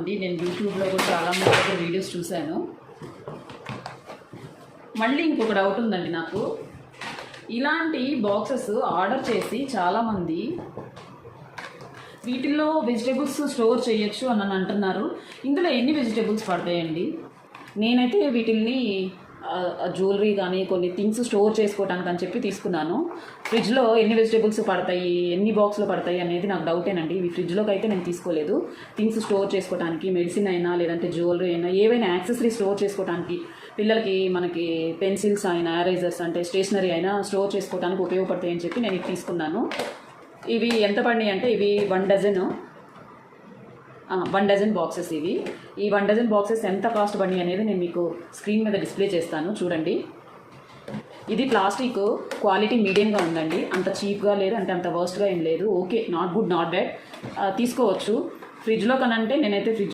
చాలామంది, నేను యూట్యూబ్లో కూడా చాలామంది దగ్గర వీడియోస్ చూశాను. మళ్ళీ ఇంకొక డౌట్ ఉందండి నాకు. ఇలాంటి బాక్సెస్ ఆర్డర్ చేసి చాలామంది వీటిల్లో వెజిటేబుల్స్ స్టోర్ చేయొచ్చు అని అంటున్నారు. ఇందులో ఎన్ని వెజిటేబుల్స్ పడతాయండి? నేనైతే వీటిల్ని జ్యువెలరీ కానీ కొన్ని థింగ్స్ స్టోర్ చేసుకోవడానికి అని చెప్పి తీసుకున్నాను. ఫ్రిడ్జ్లో ఎన్ని వెజిటేబుల్స్ పడతాయి, ఎన్ని బాక్స్లో పడతాయి అనేది నాకు డౌటేనండి. ఇవి ఫ్రిడ్జ్లోకి అయితే నేను తీసుకోలేదు. థింగ్స్ స్టోర్ చేసుకోవడానికి, మెడిసిన్ అయినా లేదంటే జ్యువెలరీ అయినా ఏవైనా యాక్సెసరీ స్టోర్ చేసుకోవడానికి, పిల్లలకి మనకి పెన్సిల్స్ అయినా ఎరేజర్స్ అంటే స్టేషనరీ అయినా స్టోర్ చేసుకోవడానికి ఉపయోగపడతాయి అని చెప్పి నేను ఇది తీసుకున్నాను. ఇవి ఎంత పడినాయి అంటే ఇవి 1 డజన్ బాక్సెస్. ఇవి ఈ 1 డజన్ బాక్సెస్ ఎంత కాస్ట్ పడినాయి అనేది నేను మీకు స్క్రీన్ మీద డిస్ప్లే చేస్తాను చూడండి. ఇది ప్లాస్టిక్ క్వాలిటీ మీడియంగా ఉందండి, అంత చీప్గా లేదు అంటే అంత వర్స్ట్గా ఏం లేదు. Okay, not good not bad, తీసుకోవచ్చు. ఫ్రిడ్జ్లో కనంటే నేనైతే